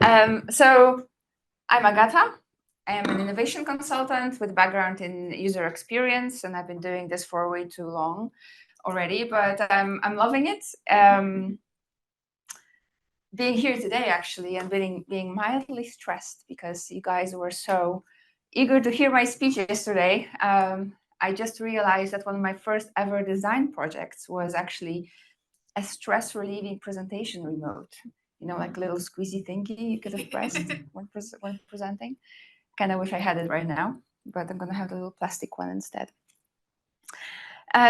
So I'm Agata. I am an innovation consultant with background in user experience, and I've been doing this for way too long already, but I'm loving it. Being here today, actually, and being mildly stressed because you guys were so eager to hear my speech yesterday. I just realized that one of my first ever design projects was actually a stress relieving presentation remote. You know, like a little squeezy thingy you could have pressed when presenting. Kind of wish I had it right now, but I'm going to have the little plastic one instead.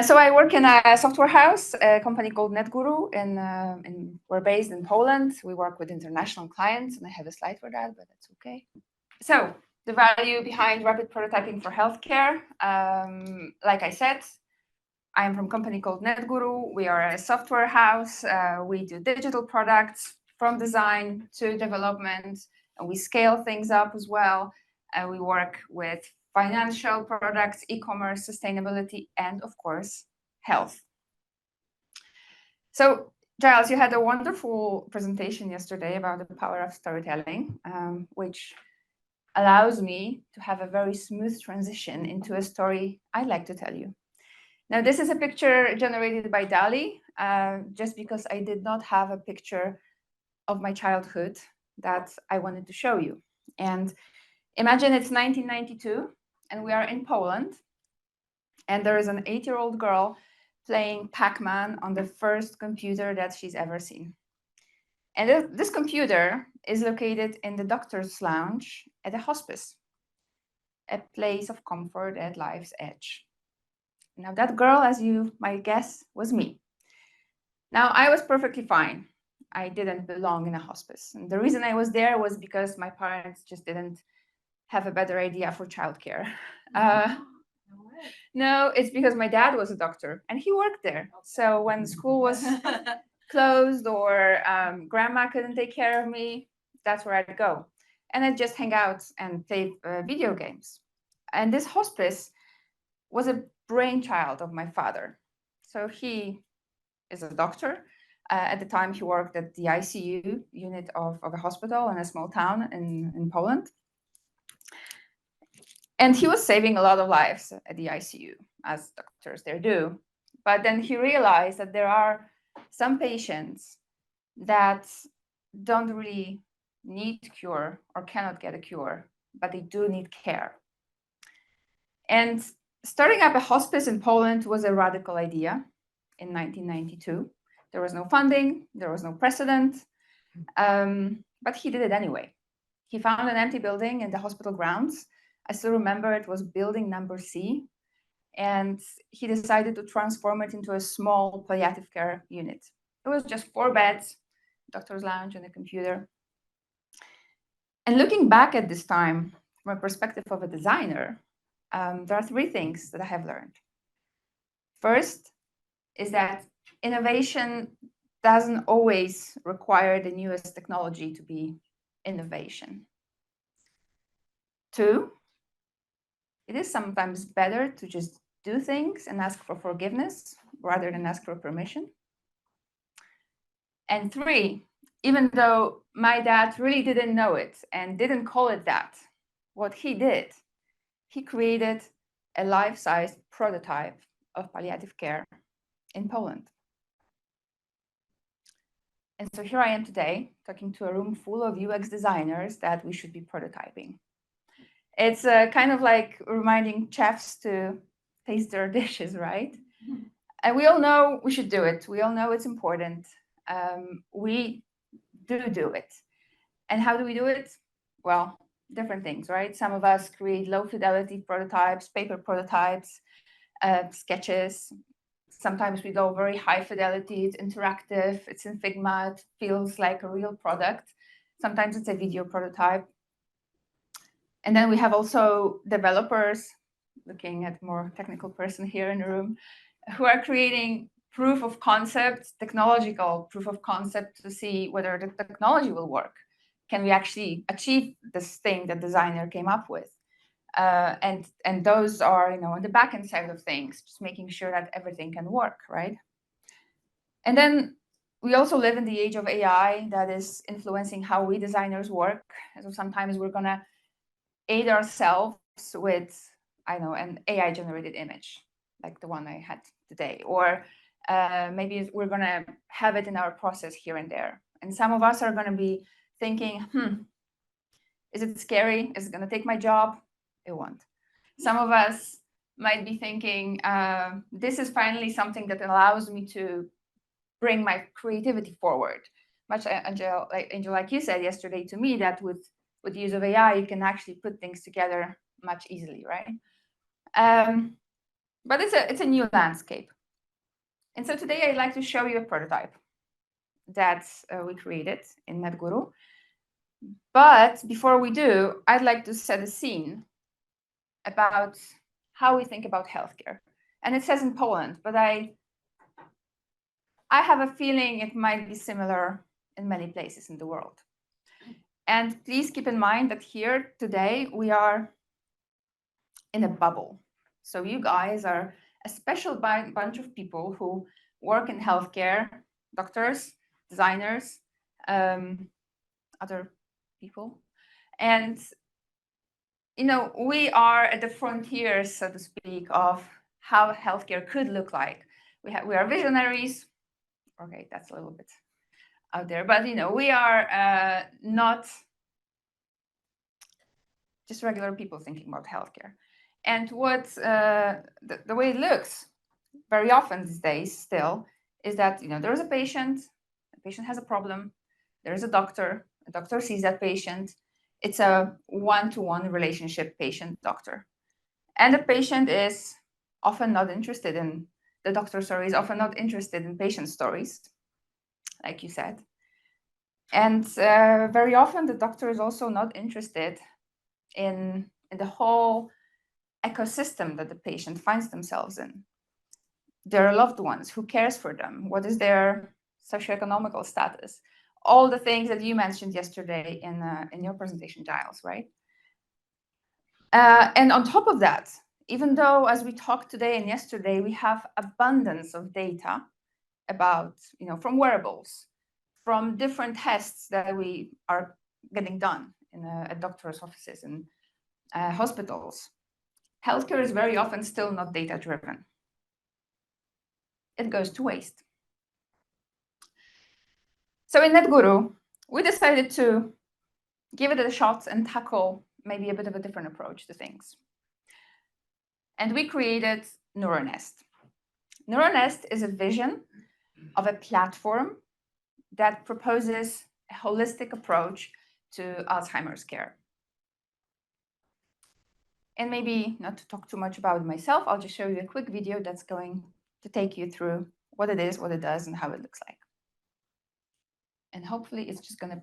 So I work in a software house, a company called NetGuru, and we're based in Poland. We work with international clients, and I have a slide for that, but that's okay. So the value behind rapid prototyping for healthcare, like I said, I am from a company called NetGuru. We are a software house. We do digital products from design to development, and we scale things up as well. We work with financial products, e-commerce, sustainability, and of course, health. So, Giles, you had a wonderful presentation yesterday about the power of storytelling, which allows me to have a very smooth transition into a story I'd like to tell you. Now, this is a picture generated by DALL-E, just because I did not have a picture of my childhood that I wanted to show you. And imagine it's 1992, and we are in Poland, and there is an 8-year-old girl playing Pac-Man on the first computer that she's ever seen. And this computer is located in the doctor's lounge at a hospice, a place of comfort at life's edge. Now, that girl, as you might guess, was me. Now, I was perfectly fine. I didn't belong in a hospice. And the reason I was there was because my parents just didn't have a better idea for childcare. No, it's because my dad was a doctor and he worked there. So when school was closed or grandma couldn't take care of me, that's where I'd go. And I'd just hang out and play video games. And this hospice was a brainchild of my father. So he is a doctor. At the time, he worked at the ICU unit of a hospital in a small town in Poland. And he was saving a lot of lives at the ICU, as doctors there do. But then he realized that there are some patients that don't really need cure or cannot get a cure, but they do need care. And starting up a hospice in Poland was a radical idea in 1992. There was no funding, there was no precedent, but he did it anyway. He found an empty building in the hospital grounds. I still remember it was building number C, and he decided to transform it into a small palliative care unit. It was just 4 beds, doctor's lounge, and a computer. And looking back at this time from a perspective of a designer, there are 3 things that I have learned. First is that innovation doesn't always require the newest technology to be innovation. 2, it is sometimes better to just do things and ask for forgiveness rather than ask for permission. And 3, even though my dad really didn't know it and didn't call it that, what he did, he created a life-size prototype of palliative care in Poland. And so here I am today, talking to a room full of UX designers that we should be prototyping. It's kind of like reminding chefs to taste their dishes, right? And we all know we should do it. We all know it's important. We do it. And how do we do it? Well, different things, right? Some of us create low fidelity prototypes, paper prototypes, sketches. Sometimes we go very high fidelity, it's interactive, it's in Figma, it feels like a real product. Sometimes it's a video prototype. And then we have also developers, looking at a more technical person here in the room, who are creating proof of concept, technological proof of concept to see whether the technology will work. Can we actually achieve this thing that designer came up with? And those are, on the back end side of things, just making sure that everything can work, right? And then we also live in the age of AI that is influencing how we designers work. So sometimes we're going to aid ourselves with, I don't know, an AI generated image, like the one I had today. Or maybe we're going to have it in our process here and there. And some of us are going to be thinking, is it scary? Is it going to take my job? It won't. Some of us might be thinking, this is finally something that allows me to bring my creativity forward. Much, Angel, like you said yesterday to me, that with the use of AI, you can actually put things together much easily, right? But it's a new landscape. And so today I'd like to show you a prototype that we created in NetGuru. But before we do, I'd like to set a scene about how we think about healthcare. And it says in Poland, but I have a feeling it might be similar in many places in the world. And please keep in mind that here today we are in a bubble. So you guys are a special bunch of people who work in healthcare, doctors, designers, other people. And, you know, we are at the frontiers, so to speak, of how healthcare could look like. We are visionaries. Okay, that's a little bit out there, but, you know, we are not just regular people thinking about healthcare. And what the way it looks very often these days still is that, you know, there's a patient has a problem, there's a doctor sees that patient. It's a one-to-one relationship, patient-doctor. And the patient is often not interested in the doctor's stories, often not interested in patient stories, like you said. And very often the doctor is also not interested in the whole ecosystem that the patient finds themselves in. Their loved ones, who cares for them? What is their socioeconomical status? All the things that you mentioned yesterday in your presentation, Giles, right? And on top of that, even though as we talked today and yesterday, we have abundance of data about, you know, from wearables, from different tests that we are getting done at doctors' offices and hospitals, healthcare is very often still not data-driven. It goes to waste. So in NetGuru, we decided to give it a shot and tackle maybe a bit of a different approach to things. And we created NeuroNest. NeuroNest is a vision of a platform that proposes a holistic approach to Alzheimer's care. And maybe not to talk too much about myself, I'll just show you a quick video that's going to take you through what it is, what it does, and how it looks like. And hopefully it's just going to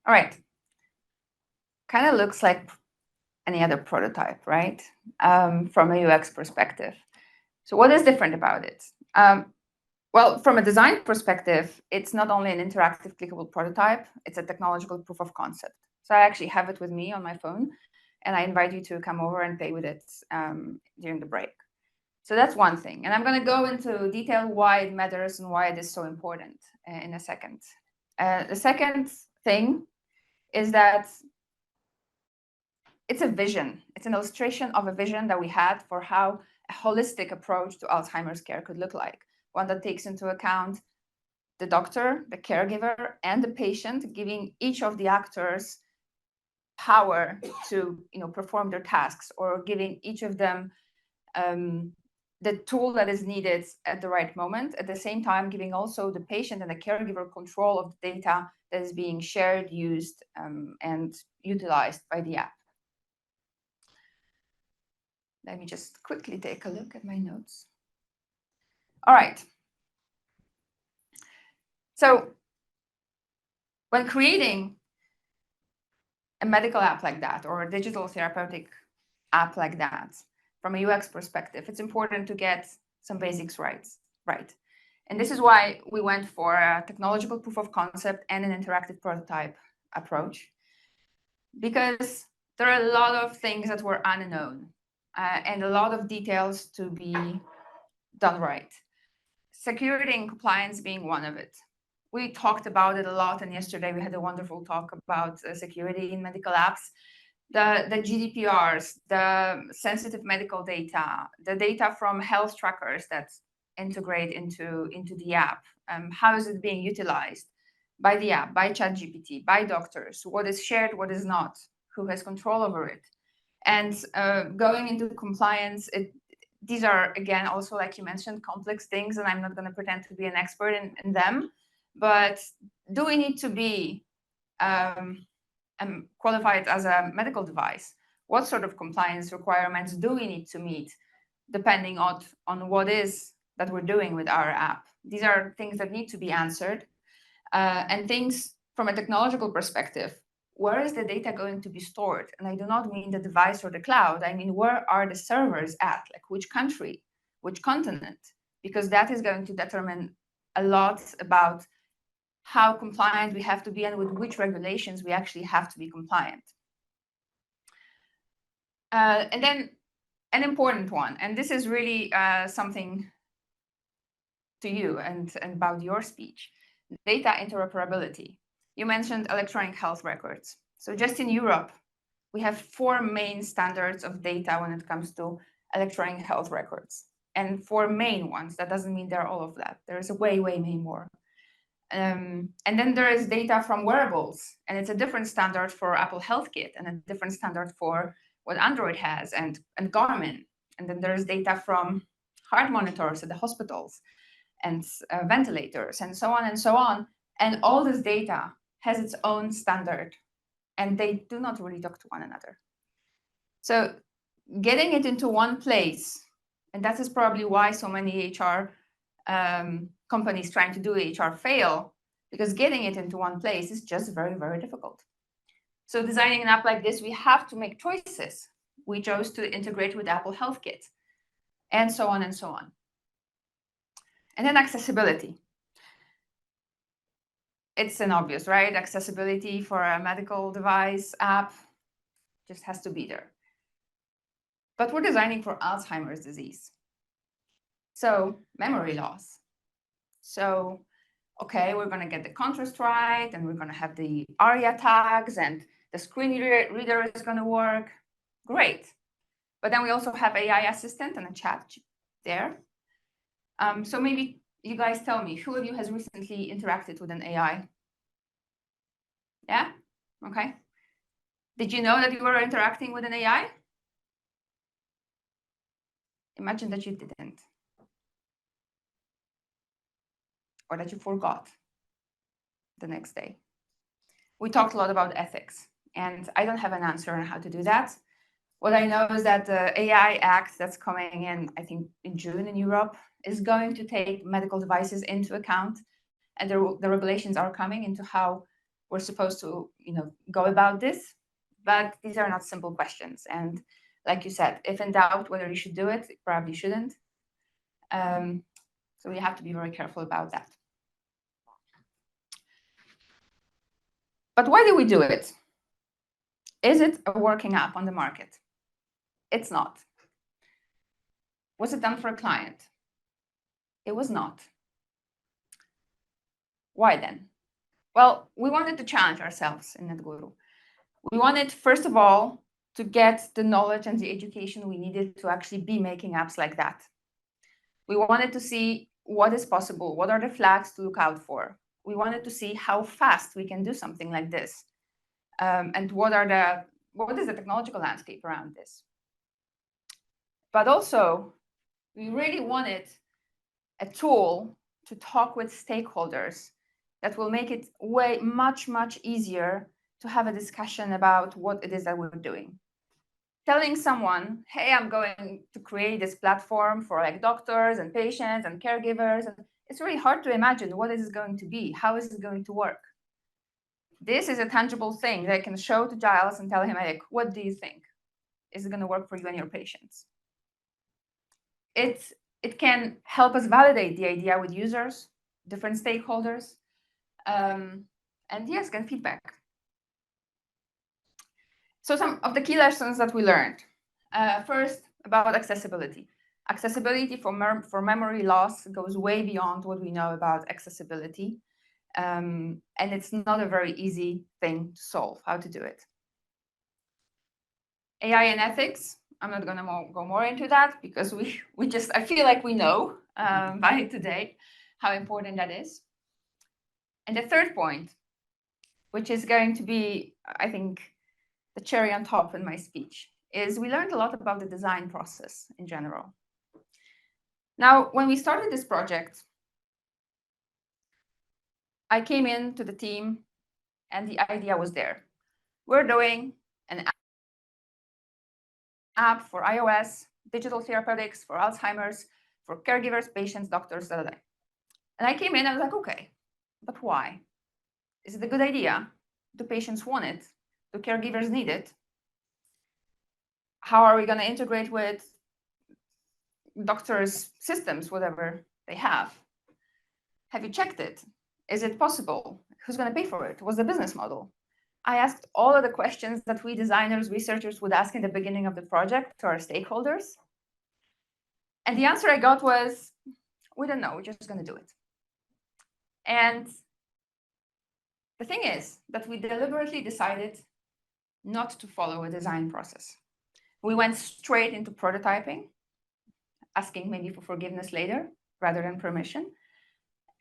All right. Kind of looks like any other prototype, right? From a UX perspective. So what is different about it? Well, from a design perspective, it's not only an interactive clickable prototype, it's a technological proof of concept. So I actually have it with me on my phone, and I invite you to come over and play with it during the break. So that's one thing. And I'm going to go into detail why it matters and why it is so important in a second. The second thing is that it's a vision. It's an illustration of a vision that we had for how a holistic approach to Alzheimer's care could look like, one that takes into account the doctor, the caregiver, and the patient, giving each of the actors power to perform their tasks, or giving each of them the tool that is needed at the right moment, at the same time giving also the patient and the caregiver control of the data that is being shared, used, and utilized by the app. Let me just quickly take a look at my notes. All right. So when creating a medical app like that, or a digital therapeutic app like that, from a UX perspective, it's important to get some basics right. And this is why we went for a technological proof of concept and an interactive prototype approach, because there are a lot of things that were unknown and a lot of details to be done right. Security and compliance being one of it. We talked about it a lot, and yesterday we had a wonderful talk about security in medical apps. The GDPRs, the sensitive medical data, the data from health trackers that integrate into the app. How is it being utilized by the app, by ChatGPT, by doctors? What is shared, what is not? Who has control over it? And going into compliance, these are, again, also, like you mentioned, complex things, and I'm not going to pretend to be an expert in them. But do we need to be qualified as a medical device? What sort of compliance requirements do we need to meet, depending on what is that we're doing with our app? These are things that need to be answered. And things from a technological perspective, where is the data going to be stored? And I do not mean the device or the cloud. I mean, where are the servers at? Like which country, which continent? Because that is going to determine a lot about how compliant we have to be and with which regulations we actually have to be compliant. And then an important one, and this is really something to you and about your speech, data interoperability. You mentioned electronic health records. So just in Europe, we have 4 main standards of data when it comes to electronic health records. And 4 main ones. That doesn't mean they're all of that. There's way many more. And then there is data from wearables, and it's a different standard for Apple HealthKit and a different standard for what Android has and Garmin. And then there's data from heart monitors at the hospitals and ventilators and so on and so on. And all this data has its own standard, and they do not really talk to one another. So getting it into one place, and that is probably why so many HR companies trying to do HR fail, because getting it into one place is just very difficult. So designing an app like this, we have to make choices. We chose to integrate with Apple HealthKit, and so on and so on. And then accessibility. It's an obvious, right? Accessibility for a medical device app just has to be there. But we're designing for Alzheimer's disease. So memory loss. So, okay, we're going to get the contrast right, and we're going to have the ARIA tags, and the screen reader is going to work. Great. But then we also have AI assistant and a chat there. So maybe you guys tell me, who of you has recently interacted with an AI? Yeah? Okay. Did you know that you were interacting with an AI? Imagine that you didn't. Or that you forgot the next day. We talked a lot about ethics, and I don't have an answer on how to do that. What I know is that the AI Act that's coming in, I think in June in Europe, is going to take medical devices into account, and the regulations are coming into how we're supposed to, go about this. But these are not simple questions. And like you said, if in doubt whether you should do it, you probably shouldn't. So we have to be very careful about that. But why do we do it? Is it a working app on the market? It's not. Was it done for a client? It was not. Why then? Well, we wanted to challenge ourselves in NetGuru. We wanted, first of all, to get the knowledge and the education we needed to actually be making apps like that. We wanted to see what is possible, what are the flags to look out for. We wanted to see how fast we can do something like this, and what is the technological landscape around this. But also, we really wanted a tool to talk with stakeholders that will make it much easier to have a discussion about what it is that we're doing. Telling someone, hey, I'm going to create this platform for like doctors and patients and caregivers, and it's really hard to imagine what is it going to be, how is it going to work. This is a tangible thing that I can show to Giles and tell him, like, what do you think? Is it going to work for you and your patients? It can help us validate the idea with users, different stakeholders, and yes, get feedback. So some of the key lessons that we learned. First, about accessibility. Accessibility for memory loss goes way beyond what we know about accessibility. And it's not a very easy thing to solve, how to do it. AI and ethics. I'm not going to go more into that because I feel like we know by today how important that is. And the third point, which is going to be, I think, the cherry on top in my speech, is we learned a lot about the design process in general. Now, when we started this project, I came into the team and the idea was there. We're doing an app for iOS, digital therapeutics for Alzheimer's, for caregivers, patients, doctors, And I came in, I was like, okay, but why? Is it a good idea? Do patients want it? Do caregivers need it? How are we going to integrate with doctors' systems, whatever they have? Have you checked it? Is it possible? Who's going to pay for it? What's the business model? I asked all of the questions that we designers, researchers would ask in the beginning of the project to our stakeholders. And the answer I got was, we don't know, we're just going to do it. And the thing is that we deliberately decided not to follow a design process. We went straight into prototyping, asking maybe for forgiveness later rather than permission,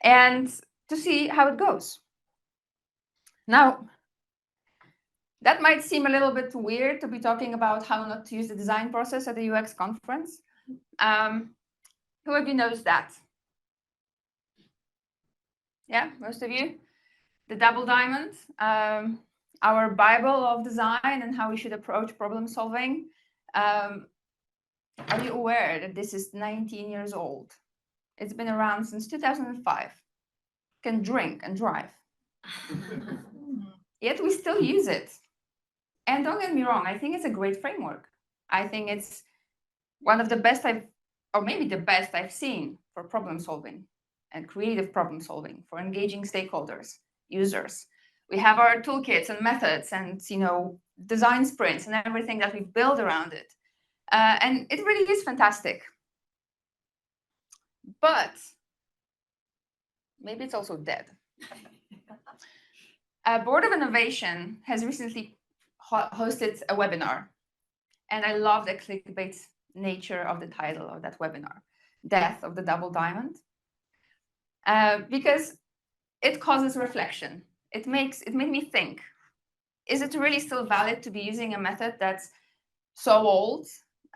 and to see how it goes. Now, that might seem a little bit weird to be talking about how not to use the design process at the UX conference. Who of you knows that? Yeah, most of you. The double diamond, our Bible of design and how we should approach problem solving. Are you aware that this is 19 years old? It's been around since 2005. Can drink and drive. Yet we still use it. And don't get me wrong, I think it's a great framework. I think it's one of the best or maybe the best I've seen for problem solving and creative problem solving, for engaging stakeholders, users. We have our toolkits and methods and design sprints and everything that we've built around it. And it really is fantastic. But maybe it's also dead. Board of Innovation has recently hosted a webinar. And I love the clickbait nature of the title of that webinar, Death of the Double Diamond. Because it causes reflection. It made me think, is it really still valid to be using a method that's so old?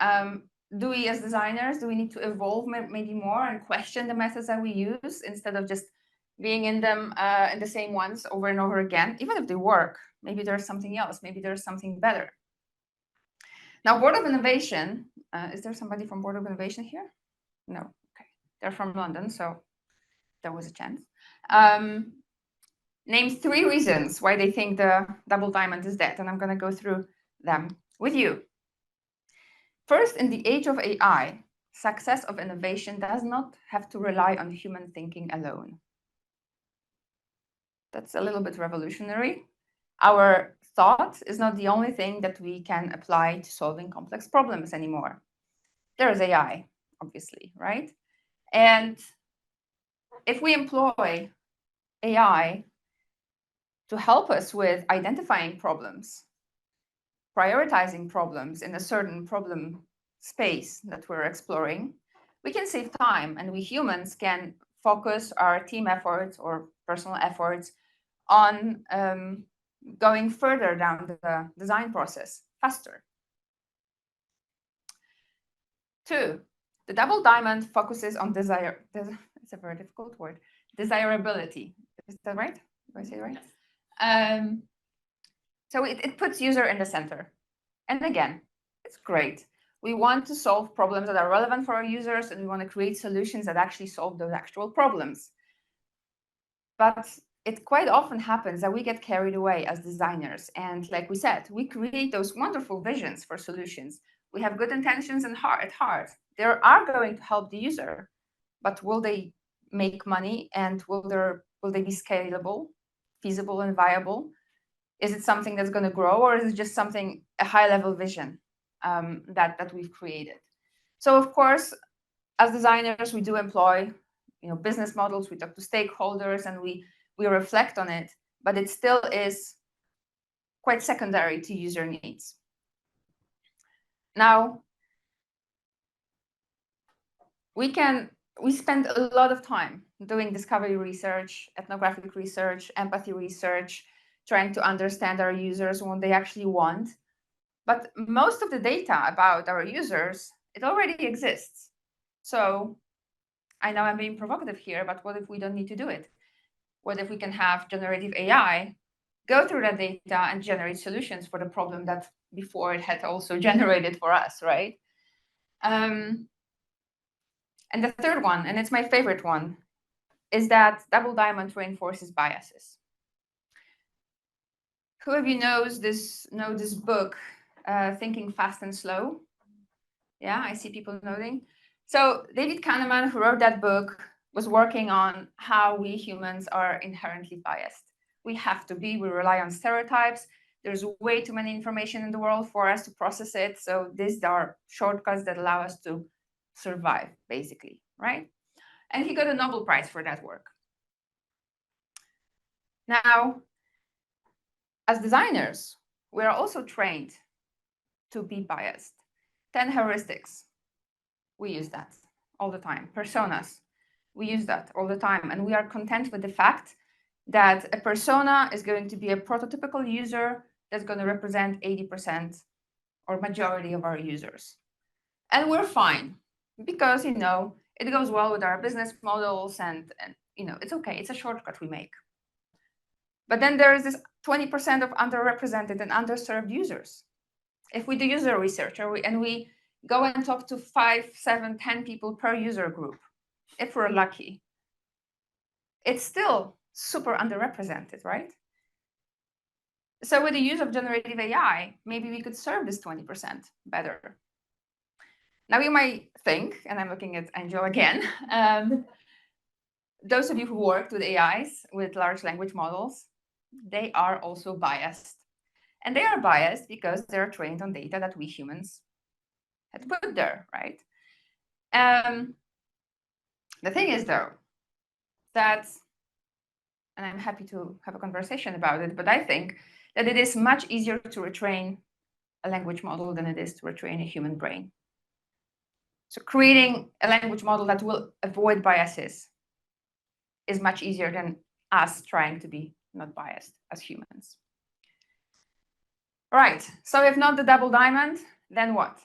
Do we as designers, do we need to evolve maybe more and question the methods that we use instead of just being in them in the same ones over and over again? Even if they work, maybe there's something else, maybe there's something better. Now, Board of Innovation, is there somebody from Board of Innovation here? No, okay. They're from London, so there was a chance. named 3 reasons why they think the double diamond is dead, and I'm going to go through them with you. First, in the age of AI, success of innovation does not have to rely on human thinking alone. That's a little bit revolutionary. Our thought is not the only thing that we can apply to solving complex problems anymore. There's AI, obviously, right? And if we employ AI to help us with identifying problems, prioritizing problems in a certain problem space that we're exploring, we can save time, and we humans can focus our team efforts or personal efforts on going further down the design process faster. 2, the double diamond focuses on desire. It's a very difficult word. Desirability. Is that right? Do I say it right? Yes. So it puts user in the center. And again, it's great. We want to solve problems that are relevant for our users, and we want to create solutions that actually solve those actual problems. But it quite often happens that we get carried away as designers. And like we said, we create those wonderful visions for solutions. We have good intentions at heart. They are going to help the user, but will they make money, and will they be scalable, feasible, and viable? Is it something that's going to grow, or is it just something, a high-level vision that we've created? So of course, as designers, we do employ business models. We talk to stakeholders, and we reflect on it, but it still is quite secondary to user needs. Now, we spend a lot of time doing discovery research, ethnographic research, empathy research, trying to understand our users and what they actually want. But most of the data about our users, it already exists. So I know I'm being provocative here, but what if we don't need to do it? What if we can have generative AI go through that data and generate solutions for the problem that before it had also generated for us, right? And the third one, and it's my favorite one, is that double diamond reinforces biases. Who of you know this book, Thinking Fast and Slow? Yeah, I see people nodding. So David Kahneman, who wrote that book, was working on how we humans are inherently biased. We have to be. We rely on stereotypes. There's way too many information in the world for us to process it. So these are shortcuts that allow us to survive, basically, right? And he got a Nobel Prize for that work. Now, as designers, we are also trained to be biased. 10 heuristics, we use that all the time. Personas, we use that all the time. And we are content with the fact that a persona is going to be a prototypical user that's going to represent 80% or majority of our users. And we're fine because, it goes well with our business models, and it's okay. It's a shortcut we make. But then there is this 20% of underrepresented and underserved users. If we do user research and we go and talk to 5, 7, 10 people per user group, if we're lucky, it's still super underrepresented, right? So with the use of generative AI, maybe we could serve this 20% better. Now you might think, and I'm looking at Angel again, those of you who worked with AIs, with large language models, they are also biased. And they are biased because they're trained on data that we humans had put there, right? The thing is, though, that, and I'm happy to have a conversation about it, but I think that it is much easier to retrain a language model than it is to retrain a human brain. So creating a language model that will avoid biases is much easier than us trying to be not biased as humans. Right, so if not the double diamond, then what?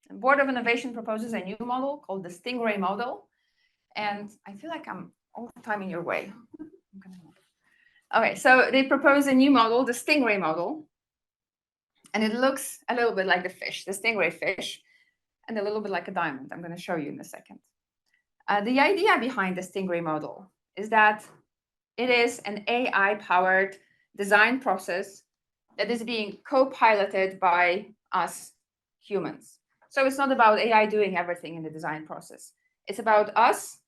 The Board of Innovation proposes a new model called the Stingray model. And I feel like I'm all the time in your way. Okay, so they propose a new model, the Stingray model. And it looks a little bit like the fish, the stingray fish, and a little bit like a diamond. I'm going to show you in a second. The idea behind the Stingray model is that It is an AI-powered design process that is being co-piloted by us humans. So it's not about AI doing everything in the design process. It's about us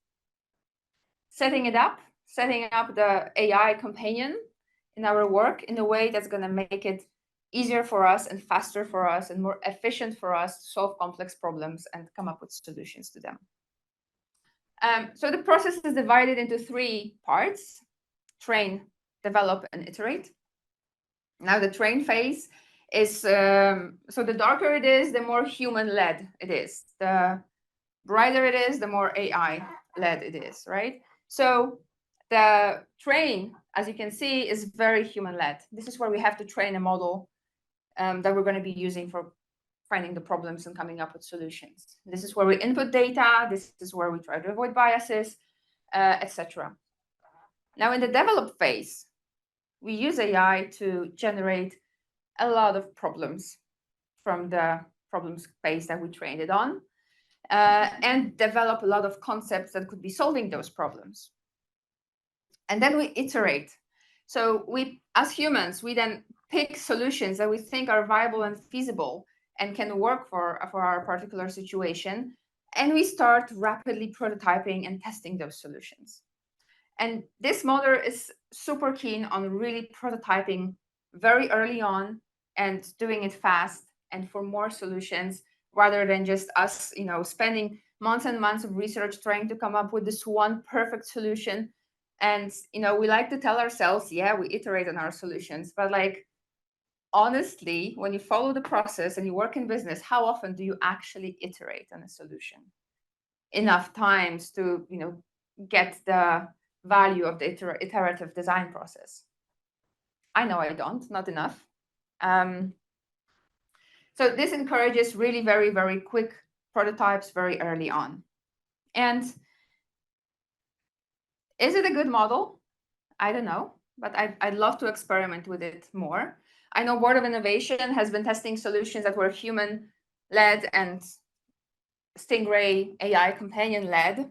setting up the AI companion in our work in a way that's going to make it easier for us and faster for us and more efficient for us to solve complex problems and come up with solutions to them. So the process is divided into 3 parts: train, develop, and iterate. Now the train phase is, so the darker it is, the more human-led it is. The brighter it is, the more AI-led it is, right? So the train, as you can see, is very human-led. This is where we have to train a model that we're going to be using for finding the problems and coming up with solutions. This is where we input data. This is where we try to avoid biases, etc. Now, in the develop phase, we use AI to generate a lot of problems from the problem space that we trained it on, and develop a lot of concepts that could be solving those problems. And then we iterate. So we, as humans, we then pick solutions that we think are viable and feasible and can work for our particular situation. And we start rapidly prototyping and testing those solutions. And this model is super keen on really prototyping very early on and doing it fast and for more solutions, rather than just us, spending months and months of research trying to come up with this one perfect solution. And, we like to tell ourselves, yeah, we iterate on our solutions, but honestly, when you follow the process and you work in business, how often do you actually iterate on a solution? Enough times to, get the value of the iterative design process. I know I don't, not enough. So this encourages really very, very quick prototypes very early on. And is it a good model? I don't know, but I'd love to experiment with it more. I know Board of Innovation has been testing solutions that were human-led and Stingray AI companion-led,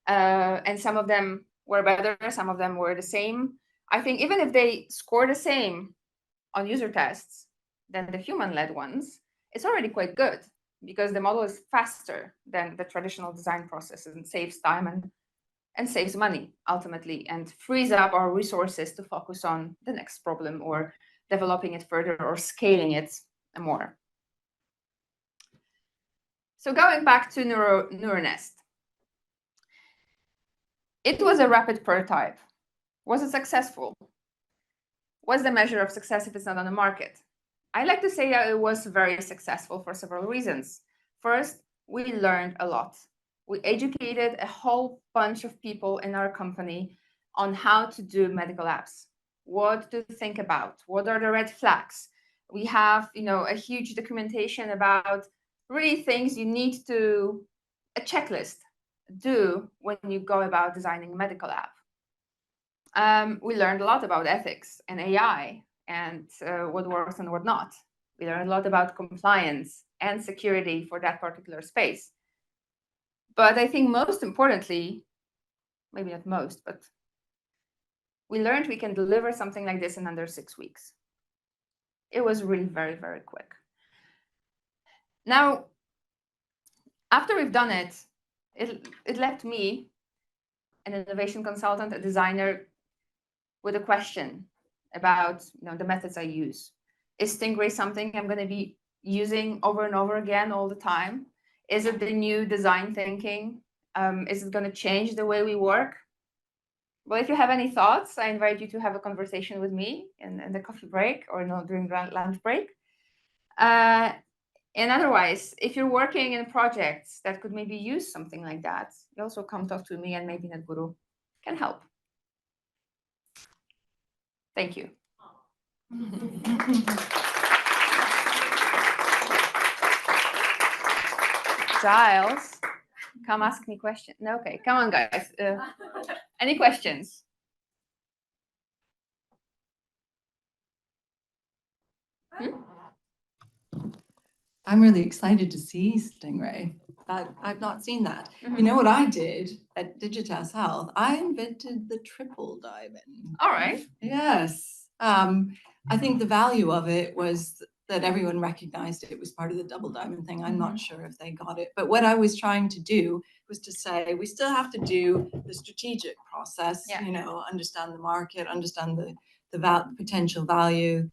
and some of them were better, some of them were the same. I think even if they score the same on user tests than the human-led ones, it's already quite good because the model is faster than the traditional design process and saves time and saves money ultimately, and frees up our resources to focus on the next problem or developing it further or scaling it more. So going back to NeuroNest, it was a rapid prototype. Was it successful? What's the measure of success if it's not on the market? I like to say that it was very successful for several reasons. First, we learned a lot. We educated a whole bunch of people in our company on how to do medical apps, what to think about, what are the red flags. We have, a huge documentation about really things you need to, a checklist, do when you go about designing a medical app. We learned a lot about ethics and AI and what works and what not. We learned a lot about compliance and security for that particular space. But I think most importantly, maybe not most, but we learned we can deliver something like this in under 6 weeks. It was really very, very quick. Now, after we've done it, it left me, an innovation consultant, a designer, with a question about the methods I use. Is Stingray something I'm going to be using over and over again all the time? Is it the new design thinking? Is it going to change the way we work? Well, if you have any thoughts, I invite you to have a conversation with me in the coffee break or during lunch break. And otherwise, if you're working in projects that could maybe use something like that, you also come talk to me and maybe NetGuru can help. Thank you. Giles, come ask me questions. No, okay, come on, guys. Any questions? I'm really excited to see Stingray. I've not seen that. You know what I did at Digitas Health? I invented the triple dive-in. All right. Yes. I think the value of it was that everyone recognized it was part of the double diamond thing. I'm not sure if they got it, but what I was trying to do was to say we still have to do the strategic process, you know, understand the market, understand the potential value,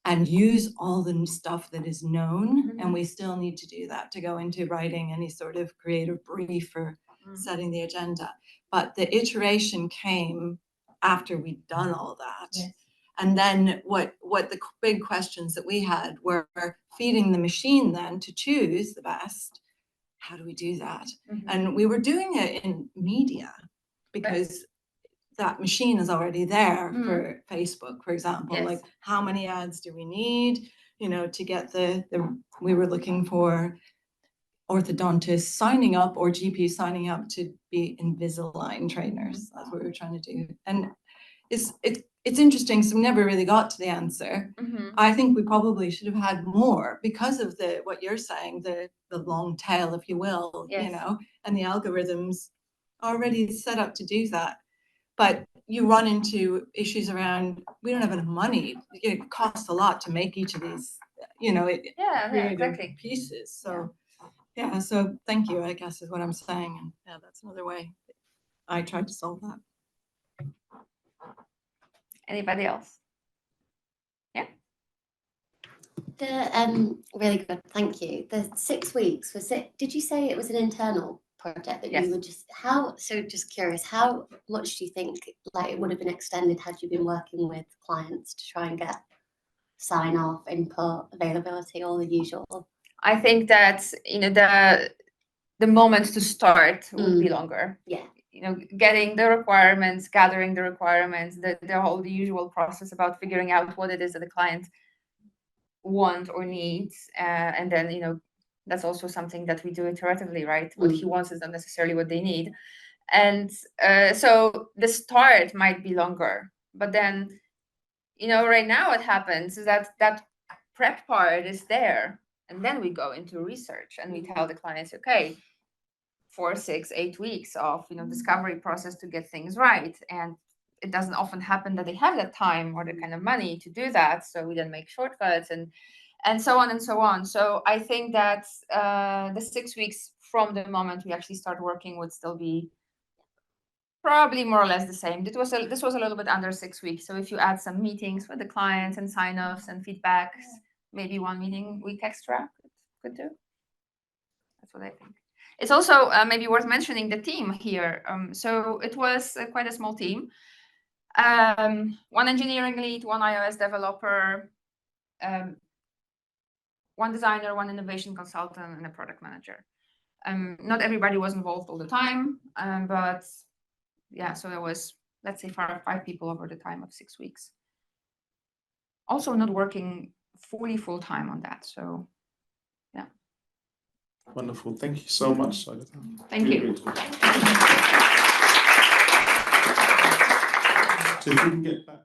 and use all the stuff that is known. And we still need to do that to go into writing any sort of creative brief or setting the agenda. But the iteration came after we'd done all that. Yes. And then what the big questions that we had were feeding the machine then to choose the best. How do we do that? And we were doing it in media because that machine is already there for Facebook, for example. Like, how many ads do we need, you know, to get we were looking for orthodontists signing up or GPs signing up to be Invisalign trainers. That's what we were trying to do. And it's interesting, so we never really got to the answer. I think we probably should have had more because of what you're saying, the long tail, if you will, you know, and the algorithms already set up to do that. But you run into issues around, we don't have enough money. It costs a lot to make each of these, you know, exactly. pieces. So, so thank you, I guess, is what I'm saying. And yeah, that's another way I tried to solve that. Anybody else? Yeah. Really good, thank you. The 6 weeks, did you say it was an internal project that you were just curious, how much do you think like it would have been extended had you been working with clients to try and get sign off, input, availability, all the usual? I think that, you know, the moment to start would be longer. Yeah. You know, getting the requirements, gathering the requirements, the usual process about figuring out what it is that the client wants or needs, and then, you know, that's also something that we do iteratively, right? What he wants is not necessarily what they need. And so the start might be longer, but then, you know, right now what happens is that prep part is there. And then we go into research and we tell the clients, okay, 4, 6, 8 weeks of, you know, discovery process to get things right. And it doesn't often happen that they have that time or the kind of money to do that. So we then make shortcuts and so on and so on. So I think that the 6 weeks from the moment we actually start working would still be probably more or less the same. This was a little bit under 6 weeks. So if you add some meetings with the clients and sign-offs and feedbacks, maybe 1 meeting week extra could do. That's what I think. It's also maybe worth mentioning the team here. So it was quite a small team. 1 engineering lead, 1 iOS developer, 1 designer, 1 innovation consultant, and a product manager. Not everybody was involved all the time, but yeah, so there was, let's say, 5 people over the time of 6 weeks. Also not working full time on that. So yeah. Wonderful. Thank you so much, Agata. Thank you. So if we can get back.